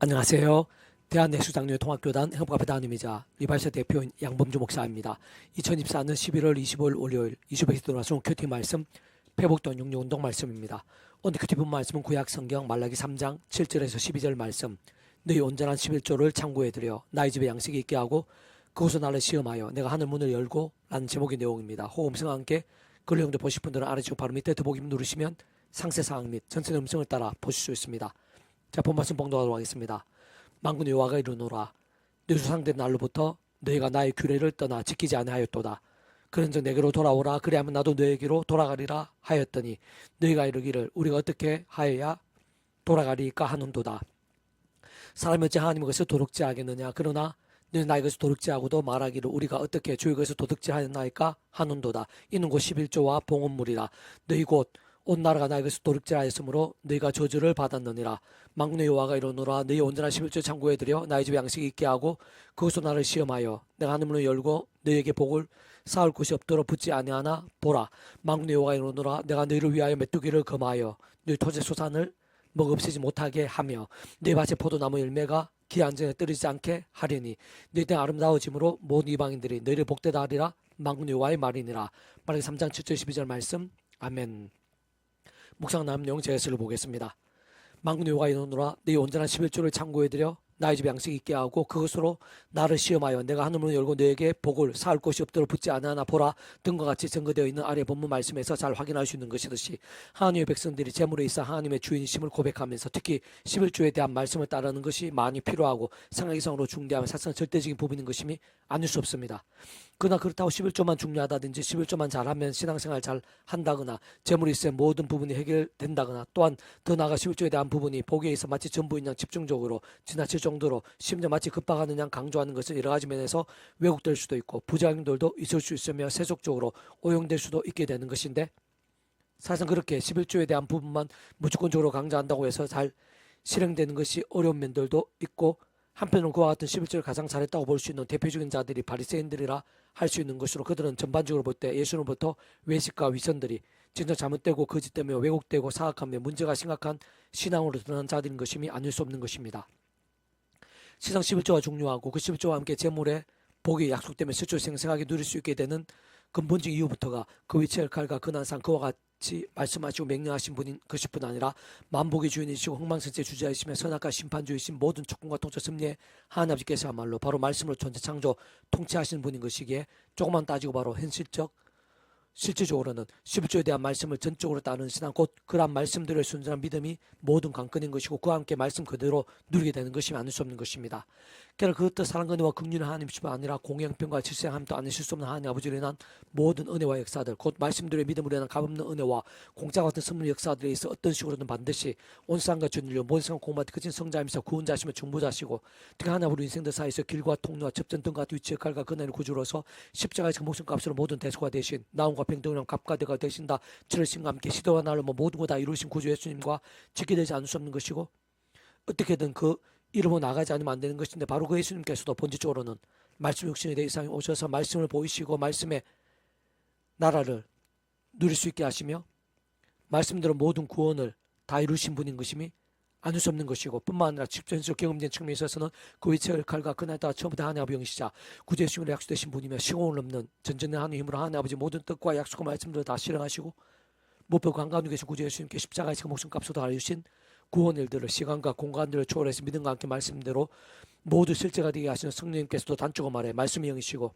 안녕하세요. 대한내수장로회 통합교단 행복카페 담임이자 리발사 대표인 양범주 목사입니다. 2024년 11월 25일 월요일 20에서 돌아온 큐티 말씀 회복돈 육류운동 말씀입니다. 오늘 큐티 본 말씀은 구약성경 말라기 3장 7절에서 12절 말씀. 너희 온전한 11조를 창고해드려 나의 집에 양식이 있게 하고 그곳에 나를 시험하여 내가 하늘 문을 열고 라는 제목의 내용입니다. 호음성과 함께 그 내용도 보실 분들은 아래쪽 바로 밑에 더보기 누르시면 상세사항 및 전체 음성을 따라 보실 수 있습니다. 자, 본 말씀 봉독하도록 하겠습니다. 만군의 여호와가 이르노라. 너희 조상된 날로부터 너희가 나의 규례를 떠나 지키지 아니하였도다. 그런즉 내게로 돌아오라. 그리하면 나도 너에게로 돌아가리라 하였더니 너희가 이르기를 우리가 어떻게 하여야 돌아가리까 하는도다. 사람이 어찌 하나님의 것을 도둑질 하겠느냐. 그러나 너희 나의 것을 도둑질하고도 말하기를 우리가 어떻게 주의 것을 도둑질하였나이까 하는도다. 이는 곧 11조와 봉헌물이라. 너희 곧 온 나라가 나의 것을 도둑질하였으므로 너희가 저주를 받았느니라. 만군의 여호와가 이르노라. 너희 온전한 11조 창고에 들여 나의 집에 양식이 있게 하고 그것으로 나를 시험하여 내가 하늘문을 열고 너희에게 복을 쌓을 곳이 없도록 붙지 아니하나 보라. 만군의 여호와가 이르노라. 내가 너희를 위하여 메뚜기를 금하여 너희 토지 소산을 먹 없애지 못하게 하며 너희 밭의 포도나무 열매가 기한 전에 떨어지지 않게 하리니 너희 땅 아름다워짐으로 모든 이방인들이 너희를 복되다 하리라. 만군의 여호와의 말이니라. 말라기 3장 7절 12절 말씀. 아멘. 묵상 나름 내용 제스를 보겠습니다. 만군의 여호와가 이르노라. 너희 온전한 11조를 창고에 들여 나의 집에 양식이 있게 하고 그것으로 나를 시험하여 내가 하늘문을 열고 너에게 복을 쌓을 곳이 없도록 붙지 아니하나 보라. 등과 같이 증거되어 있는 아래 본문 말씀에서 잘 확인할 수 있는 것이듯이 하나님의 백성들이 재물에 있어 하나님의 주인심을 고백하면서 특히 11조에 대한 말씀을 따르는 것이 많이 필요하고 생활기상으로 중대하면 사실상 절대적인 부분인 것임이 아닐 수 없습니다. 그러나 그렇다고 11조만 중요하다든지 11조만 잘하면 신앙생활 잘 한다거나 재물이 있어야 모든 부분이 해결된다거나 또한 더 나아가 11조에 대한 부분이 보기에 있어 마치 전부인 양 집중적으로 지나칠 정도로 심지어 마치 급박하는 양 강조하는 것은 여러 가지 면에서 왜곡될 수도 있고 부작용들도 있을 수 있으며 세속적으로 오용될 수도 있게 되는 것인데 사실상 그렇게 11조에 대한 부분만 무조건적으로 강조한다고 해서 잘 실행되는 것이 어려운 면들도 있고 한편으로는 그와 같은 11조를 가장 잘했다고 볼 수 있는 대표적인 자들이 바리새인들이라 할 수 있는 것으로 그들은 전반적으로 볼 때 예수로부터 외식과 위선들이 진짜 잘못되고 거짓되며 왜곡되고 사악하며 문제가 심각한 신앙으로 드러난 자들인 것임이 아닐 수 없는 것입니다. 시상 11조가 중요하고 그 11조와 함께 재물의 복이 약속되며 실조 생생하게 누릴 수 있게 되는 근본적 이유부터가 그 위치의 칼과 근한상 그와 같이 말씀하시고 명령하신 분인 것일 뿐 아니라 만복의 주인이시고 흥망성쇠의 주자이시며 선악과 심판주이신 모든 축복과 통치 섭리의 하나님 아버지께서야말로 바로 말씀으로 존재 창조 통치하시는 분인 것이기에 조금만 따지고 바로 현실적 실질적으로는 11조에 대한 말씀을 전적으로 따르는 신앙 곧 그러한 말씀들의 순전한 믿음이 모든 관건인 것이고 그와 함께 말씀 그대로 누리게 되는 것이 아닐 수 없는 것입니다. 그러나 그것도 사랑과 은혜와 긍휼의 하나님뿐만 아니라 공영평과 질서함도 아니실 수 없는 하나님 아버지로 인한 모든 은혜와 역사들 곧 말씀들의 믿음으로 인한 값없는 은혜와 공짜 같은 선물 역사들에 있어 어떤 식으로든 반드시 온 세상과 주인을 모든 세상 공부한테 그친 성자이면서 구원자시며 중보자시고 특히 하나님 우리 인생들 사이에서 길과 통로와 접전 등과 같은 위치의 칼과 근한의 구주로서 십자가의 목숨 값으로 모든 대수가 되신 나온과 평등이랑 값과 대가 되신다 치르신과 함께 시도와 날로 모든 거 다 이루신 구주 예수님과 지키되지 않을 수 없는 것이고 어떻게든 그 이름으로 나가지 않으면 안 되는 것인데 바로 그 예수님께서도 본질적으로는 말씀 육신에 대해 이상에 오셔서 말씀을 보이시고 말씀의 나라를 누릴 수 있게 하시며 말씀대로 모든 구원을 다 이루신 분인 것임이 아닐 수 없는 것이고 뿐만 아니라 직전적 경험된 측면에 있어서는 그 위치의 칼과 그날따라 처음부터 하나님 아버지 영이시자 구주 예수님을 약속되신 분이며 시공을 넘는 전전의 하나님의 힘으로 하나님 아버지 모든 뜻과 약속과 말씀들을 다 실행하시고 무엇보다 관가운데 계신 구주 예수님께 십자가에서 목숨값으로 알려주신 구원 일들을 시간과 공간들을 초월해서 믿음과 함께 말씀대로 모두 실제가 되게 하시는 성령님께서도 단적으로 말해 말씀의 영이시고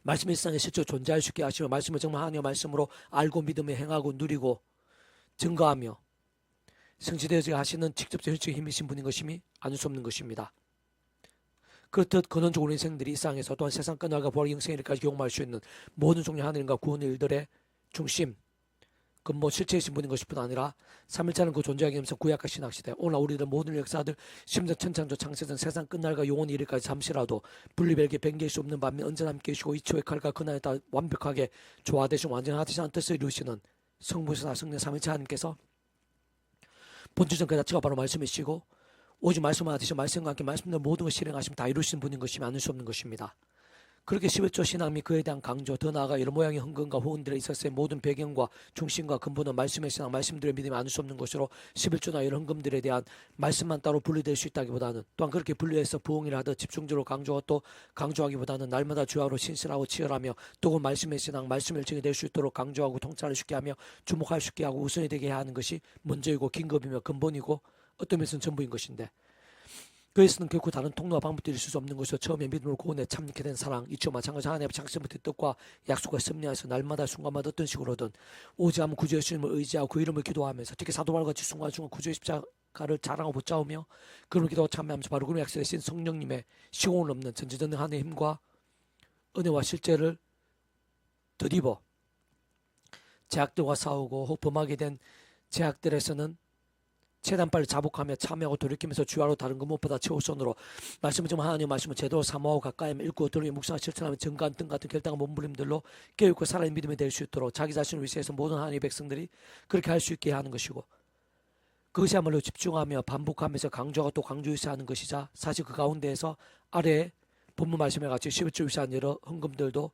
말씀의 세상에 실제 존재할 수 있게 하시며 말씀을 정말 하나님의 말씀으로 알고 믿음에 행하고 누리고 증거하며 성취되어지게 하시는 직접적 현실적인 힘이신 분인 것임이 아닐 수 없는 것입니다. 그렇듯 근원적으로 인생들이 이 세상에서 또한 세상 끝날과 부활 영생에 이르기까지 경험할 수 있는 모든 종류 하나님과 구원의 일들의 중심 근본 실체이신 분인 것일 뿐 아니라 3일차는 그 존재하게 하면서 구약과 신학시대 오늘 우리들 모든 역사들 심지어 천창조 창세전 세상 끝날과 영원히 이르기까지 잠시라도 분리별개 변개할 수 없는 반면 언제나 함께 계시고 이초의 칼과 그날에 따라 완벽하게 조화되시고 완전하시는 뜻을 이루시는 성부시나 성령 3일차 하나님께서 본질적 그 자체가 바로 말씀이시고 오직 말씀을 하듯이 말씀과 함께 말씀대로 모든 것을 실행하시면 다 이루시는 분인 것이 아닐 수 없는 것입니다. 그렇게 11조 신앙 및 그에 대한 강조, 더 나아가 이런 모양의 헌금과 후원들에 있어서의 모든 배경과 중심과 근본은 말씀의 신앙, 말씀들의 믿음이 아닐 수 없는 것으로 11조나 이런 헌금들에 대한 말씀만 따로 분리될 수 있다기보다는, 또한 그렇게 분리해서 부흥이라 하듯 집중적으로 강조하고 또 강조하기보다는 날마다 주야로 신실하고 치열하며 또 그 말씀의 신앙, 말씀의 일정이 될 수 있도록 강조하고 통찰을 쉽게 하며 주목할 수 있게 하고 우선이 되게 하는 것이 먼저이고 긴급이며 근본이고 어떤 면에서는 전부인 것인데, 그에서는 결코 다른 통로와 방법들이 있을 수 없는 것이요 처음에 믿음으로 구원에 참여하게 된 사랑, 이치와 마찬가지 하나님의 창세부터 뜻과 약속과 섭리하여서 날마다 순간마다 어떤 식으로든 오직 한 구주 예수님을 의지하고 그 이름을 기도하면서, 특히 사도바울과 같이 순간순간 구주의 십자가를 자랑하고 붙잡으며 그름을 기도하고 참여하면서 바로 그런 약속에 신 성령님의 시공을 넘는 전지전능한의 힘과 은혜와 실제를 덧입어 제약들과 싸우고 혹 범하게 된 제약들에서는 최대한 빨리 자복하며 참여하고 돌이키면서 주야로 다른 것 무엇보다 최우선으로 말씀을 좀 하나님의 말씀을 제대로 사모하고 가까이 읽고 들으며 묵상하고 실천하며 증거한 등 같은 결단과 몸부림들로 깨어있고 살아있는 믿음이 될 수 있도록 자기 자신을 위해서 모든 하나님의 백성들이 그렇게 할 수 있게 하는 것이고, 그것이야말로 집중하며 반복하면서 강조하고 또 강조해서 하는 것이자, 사실 그 가운데에서 아래에 본문 말씀에 같이 11조 위시한 여러 헌금들도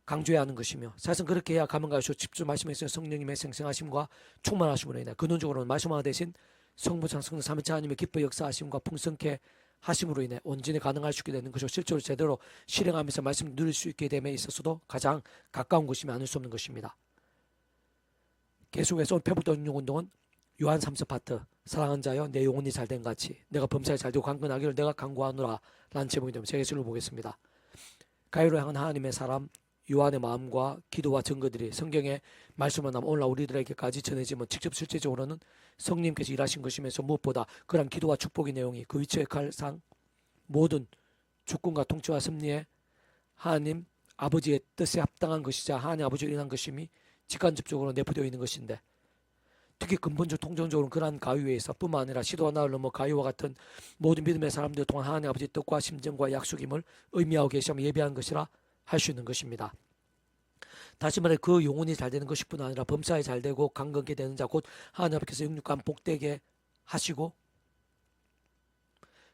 강조해야 하는 것이며, 사실은 그렇게 해야 가면 갈수록 집중 말씀에 있어 성령님의 생생하심과 충만하심으로 인해 근원적으로는 말씀하나 대신 성부상 성령 삼위체 하나님의 기뻐 역사하심과 풍성케 하심으로 인해 온전히 가능할 수 있게 되는 것이고, 실제로 제대로 실행하면서 말씀을 누릴 수 있게 됨에 있어서도 가장 가까운 것이며 아닐 수 없는 것입니다. 계속해서 페북도 운동은 요한 3서 파트, 사랑하는 자여 내 영혼이 잘된 같이 내가 범사에 잘되고 강건하기를 내가 간구하노라 라는 제목이 되면 제 예술을 보겠습니다. 가이로 향한 하나님의 사람 요한의 마음과 기도와 증거들이 성경의 말씀을 나면 오늘날 우리들에게까지 전해지면 직접 실제적으로는 성령님께서 일하신 것이면서 무엇보다 그런 기도와 축복의 내용이 그 위치의 칼상 모든 주권과 통치와 섭리에 하나님 아버지의 뜻에 합당한 것이자 하나님 아버지를 인한 것임이 직간접적으로 내포되어 있는 것인데, 특히 근본적 통전적으로 그러한 가위에서 뿐만 아니라 시도와 나를 넘어 가위와 같은 모든 믿음의 사람들 동안 하나님 아버지의 뜻과 심정과 약속임을 의미하고 계시며 예배한 것이라 할 수 있는 것입니다. 다시 말해 그 영혼이 잘 되는 것뿐 아니라 범사에 잘 되고 강건케 되는 자 곧 하나님 아버지께서 영육간 복되게 하시고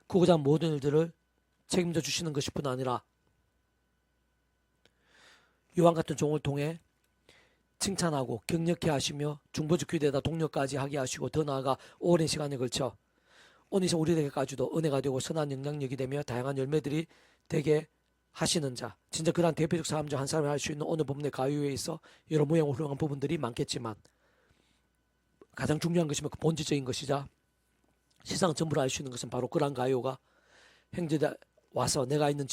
그고자 모든 일들을 책임져 주시는 것뿐 아니라 요한 같은 종을 통해 칭찬하고 격려케 하시며 중보적 기대에다 동력까지 하게 하시고, 더 나아가 오랜 시간에 걸쳐 오늘서 우리에게까지도 은혜가 되고 선한 영향력이 되며 다양한 열매들이 되게 하시는 자, 진짜 그런 대표적 사람 중 한 사람이 할 수 있는 오늘 본문의 가위에 있어 여러 모양 훌륭한 부분들이 많겠지만, 가장 중요한 것이면 그 본질적인 것이자 세상 전부를 알 수 있는 것은 바로 그러한 가위가 형제들 와서 내게 있는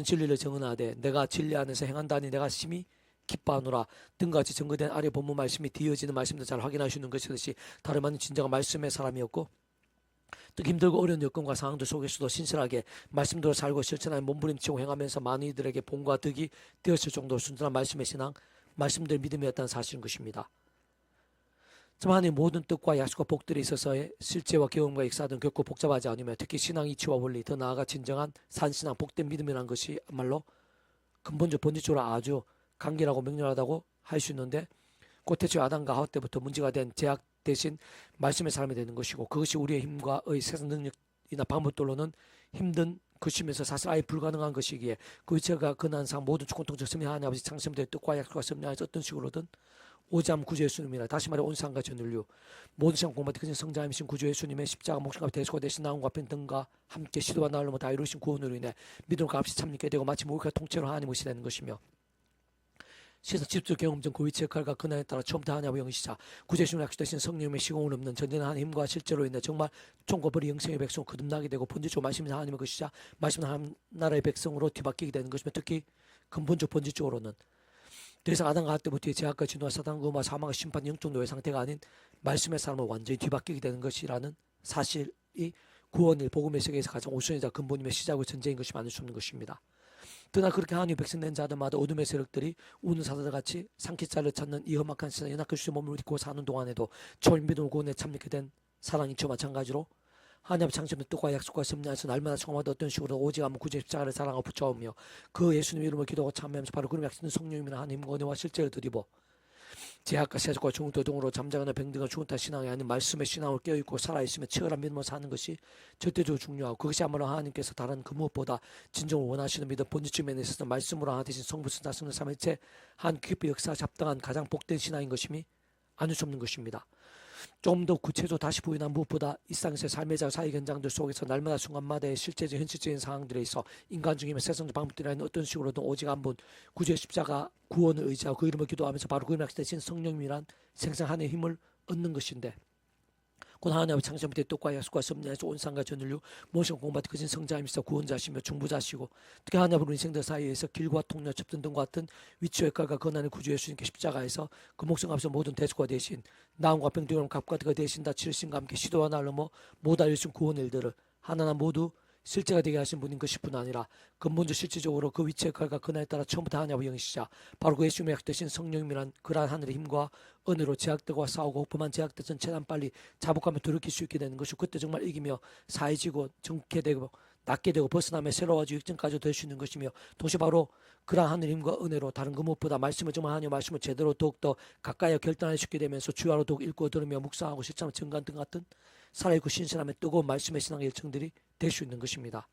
진리를 정언하되 내가 진리 안에서 행한다니 내가 심히 기뻐하노라 등같이 증거된 아래 본문 말씀이 뒤어지는 말씀도 잘 확인할 수 있는 것이듯이, 다름 아닌 진정한 말씀의 사람이었고 또 힘들고 어려운 여건과 상황들 속에서도 신실하게 말씀대로 살고 실천하며 몸부림치고 행하면서 많은 이들에게 본과 덕이 되었을 정도로 순전한 말씀의 신앙, 말씀들 믿음이었다는 사실인 것입니다. 참 하나님의 모든 뜻과 약속과 복들에 있어서의 실제와 경험과 역사 등 결코 복잡하지 않으며, 특히 신앙 이치와 원리, 더 나아가 진정한 산신앙, 복된 믿음이라는 것이야말로 근본적 본질적으로 아주 간결하고 명료하다고 할 수 있는데, 곧 대체 아담과 하와 때부터 문제가 된 제약 대신 말씀의 사람이 되는 것이고, 그것이 우리의 힘과의 세상 능력이나 방법들로는 힘든 것이면서 사실 아예 불가능한 것이기에 그 위치가 근한상 모든 주권통치 섭리 하나님 아버지 창세부터의 뜻과 약속과 섭리하여서 어떤 식으로든 오잠 구주 예수님이라, 다시 말해 온 세상과 전인류 모든 세상 공부한테 그냥 성자이신 구주 예수님의 십자가 목숨과 대속과 대신 나옴과 편 등과 함께 시도와 나를 다 이루신 구원으로 인해 믿음과 값이 참게 되고 마치 목욕과 통째로 하나님 것이 되는 것이며, 시에서 직접 경험전 그 위치의 칼과 근한에 따라 처음부터 하나님의 영이시자 구제주님의 약속되신 성령님의 시공을 없는 전진한 힘과 실제로 인해 정말 총고버리 영생의 백성 거듭나게 되고 본질적으로 말씀이 하나님의 것이자 말씀은 하나님 나라의 백성으로 뒤바뀌게 되는 것이며, 특히 근본적 본질적으로는 더 이상 아담과 하와 때부터의 제약과 진노와 사단과 음화 사망과 심판 영적 노예 상태가 아닌 말씀의 사람을 완전히 뒤바뀌게 되는 것이라는 사실이 구원의 복음의 세계에서 가장 우선이자 근본임의 시작의 전제인 것이 아닐 수 없는 것입니다. 그러나 그렇게 하나님의 백성 된 자들마다 어둠의 세력들이 우는 사자들같이 상키자를 찾는 이 험악한 세상 연약한 주의 몸을 입고 사는 동안에도 처음 믿음을 구원에 참여하게 된 사랑이 저 마찬가지로 하나님의 창조의 뜻과 약속과 섭리하여서 날마다 청마다 어떤 식으로 오직 한번 구주의 십자가를 사랑하고 붙잡으며 그 예수님의 이름을 기도하고 참여하면서 바로 그런 약속된 성령님이나 하나님과 은혜와 실제를 드리고 제약과 세속과 중도동으로 잠자거나 병든가 죽은 타 신앙이 아닌 말씀의 신앙을 깨어있고 살아있으며 치열한 믿음을 사는 것이 절대적으로 중요하고, 그것이 아무로 하나님께서 다른 그 무엇보다 진정을 원하시는 믿음, 본질적 면에 있어서 말씀으로 하나 되신 성부, 성자, 성령 삼위일체 한 기쁘 역사에 합당한 가장 복된 신앙인 것임이 아닐 수 없는 것입니다. 좀 더 구체적으로 다시 부인한 무엇보다 일상에서의 삶의 자 사회 현장들 속에서 날마다 순간마다의 실제적 현실적인 상황들에 있어 인간 중이면 세상적 방법들이 아닌 어떤 식으로든 오직 한 분 구주의 십자가 구원을 의지하고 그 이름을 기도하면서 바로 그 이름을 대신 성령이란 생생하는 힘을 얻는 것인데, 곧 하나님의 창조부터 뜻과 약속과 섭리에서 온 상과 전인류 모든 공부받은 그신 성자이면서 구원자시며 중보자시고, 특히 하나님으로 인생들 사이에서 길과 통로 접든 등과 같은 위치의 깔과 권한을 구주 예수님께 십자가에서 그 목숨 앞에서 모든 대수가 대신 나음과 병들음 값과 그가 대신 다 치르신과 함께 시도와 날로 모두 알려준 구원의 일들을 하나하나 모두 실제가 되게 하신 분인 것뿐 아니라 근본적 실질적으로 그 위치의 깔과 권한에 따라 처음부터 하나님의 영이시자 바로 그 예수님의 약되신 성령님이란 그러한 하늘의 힘과 은혜로 제약들과 싸우고 범한 제약들 전 최대한 빨리 자복하며 돌이킬 수 있게 되는 것이고, 그때 정말 이기며 사해지고 정케 되고 낫게 되고 벗어나며 새로워지고 육정까지 될 수 있는 것이며, 동시에 바로 그러한 하늘의 힘과 은혜로 다른 그 무엇보다 말씀을 정말 하나님의 말씀을 제대로 더욱더 가까이 결단할 수 있게 되면서 주야로 더욱 읽고 들으며 묵상하고 실천하며 증거한 등 같은 살아있고 신실하며 뜨거운 말씀의 신앙의 일정들이 될 수 있는 것입니다.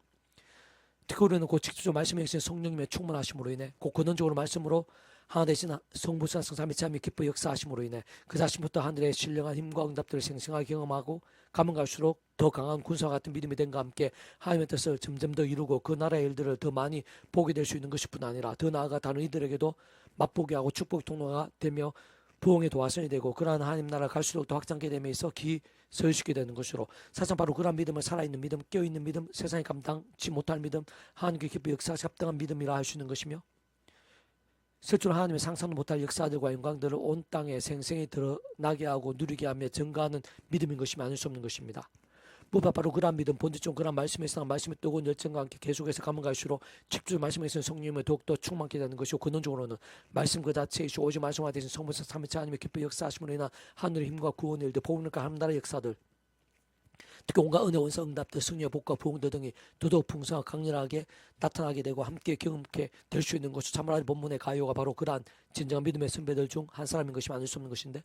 특히 우리는 그 직접적으로 말씀에 계신 성령님의 충만하심으로 인해 그 근원적으로 말씀으로 하나 되신 성부, 성자, 성삼위일체 기뻐 역사하심으로 인해 그 자신부터 하늘의 신령한 힘과 응답들을 생생하게 경험하고 가면 갈수록 더 강한 군사와 같은 믿음이 됨과 함께 하나님의 뜻을 점점 더 이루고 그 나라의 일들을 더 많이 보게 될 수 있는 것뿐 아니라 더 나아가 다른 이들에게도 맛보게 하고 축복의 통로가 되며 부흥의 도화선이 되고 그러한 하나님 나라를 갈수록 더 확장케 되면서 기서유시게 되는 것으로, 사실 바로 그러한 믿음을 살아있는 믿음, 깨어있는 믿음, 세상이 감당치 못할 믿음, 하나님께 기뻐 역사에 합당한 믿음이라 할 수 있는 것이며, 실제로 하나님의 상상도 못할 역사들과 영광들을 온 땅에 생생히 드러나게 하고 누리게 하며 증거하는 믿음인 것이 아닐 수 없는 것입니다. 무엇보다 바로 그러한 믿음, 본질적으로 그러한 말씀에 있어 말씀의 뜨거운 열정과 함께 계속해서 가면 갈수록 직접 말씀에 있어 성령님을 더욱더 충만케 되는 것이고, 근원적으로는 말씀 그 자체이시고 오직 말씀과 되신 성부, 삼위일체 하나님의 기뻐 역사하심으로 인한 하늘의 힘과 구원의 일들, 복음과 하나님 나라의 역사들, 특히 온갖 은혜, 원성, 응답들, 승리와 복과 부흥들 등이 더더욱 풍성하고 강렬하게 나타나게 되고 함께 경험케 될 수 있는 것이 참으로 본문의 가요가 바로 그러한 진정한 믿음의 선배들 중 한 사람인 것이 아닐 수 없는 것인데,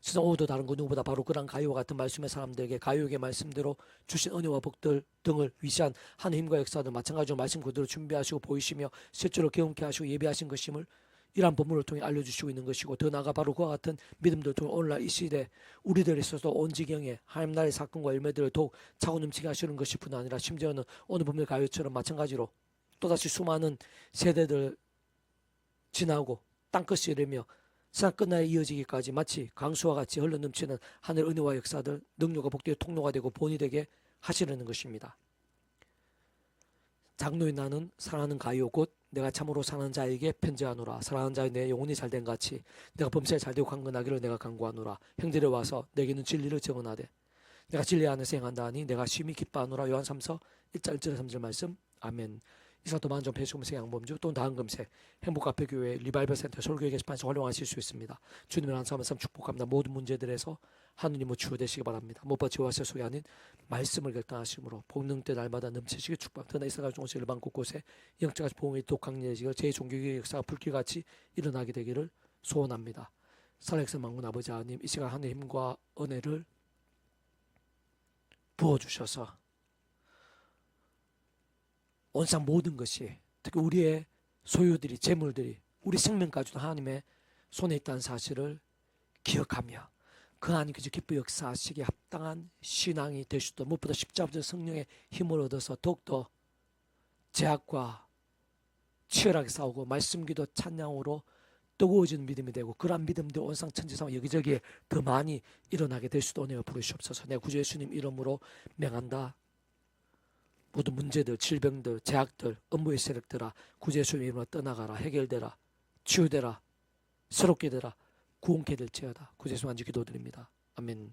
세상 어디도 다른 그 누구보다 바로 그러한 가요와 같은 말씀의 사람들에게 가요에게 말씀대로 주신 은혜와 복들 등을 위시한 한 힘과 역사들 마찬가지로 말씀 그대로 준비하시고 보이시며 실제로 경험케 하시고 예비하신 것임을 이러한 본문을 통해 알려주시고 있는 것이고, 더 나아가 바로 그와 같은 믿음들 통해 오늘날 이 시대 우리들에 있어서 온 지경에 하나님 나라의 사건과 열매들을 더욱 차고 넘치게 하시는 것뿐 아니라 심지어는 오늘 본문 가요처럼 마찬가지로 또다시 수많은 세대들 지나고 땅끝이 이르며 세상 끝날에 이어지기까지 마치 강수와 같이 흘러넘치는 하늘 은혜와 역사들, 능력과 복되의 통로가 되고 본이 되게 하시려는 것입니다. 장로인 나는 사랑하는 가요 곧 내가 참으로 사는 자에게 편지하노라. 사랑하는 자의 내 영혼이 잘된 같이 내가 범사에 잘되고 강건하기를 내가 간구하노라. 형제를 와서 내게는 진리를 증언하되 내가 진리 안에서 행한다 하니 내가 심히 기뻐하노라. 요한 3서 1장 1절 3절 말씀. 아멘. 이사도 만점 배수금세 양범주 또는 다음 금세 행복카페교회 리바이벌 센터 설교회 게시판에서 활용하실 수 있습니다. 주님을 안수하면서 축복합니다. 모든 문제들에서 하느님의 치유되시기 바랍니다. 무엇보다 지와 세속이 아닌 말씀을 결단하심으로 복능 때 날마다 넘치시기 축복합니다. 더나 이스라엘 중에서 일반 곳곳에 영적인 보응이 더 강렬해지고 제 종교의 역사가 불길같이 일어나게 되기를 소원합니다. 살아계신 만군 아버지 하나님, 이 시간 하늘의 힘과 은혜를 부어주셔서 온상 모든 것이, 특히 우리의 소유들이, 재물들이, 우리 생명까지도 하나님의 손에 있다는 사실을 기억하며 그 하나님께서 기뻐 역사하시기에 합당한 신앙이 될 수 있도록, 무엇보다 십자가 성령의 힘을 얻어서 더욱더 제약과 치열하게 싸우고 말씀기도 찬양으로 뜨거워지는 믿음이 되고, 그러한 믿음들 온상 천지상 여기저기에 더 많이 일어나게 될 수도 은혜여 부르시옵소서. 내 구주 예수님 이름으로 명한다. 모든 문제들, 질병들, 제약들, 업무의 세력들아 구주 예수님 이름으로 떠나가라. 해결되라. 치유되라. 새롭게 되라. 구원케 될지어다. 구주 예수님 안지 기도드립니다. 아멘.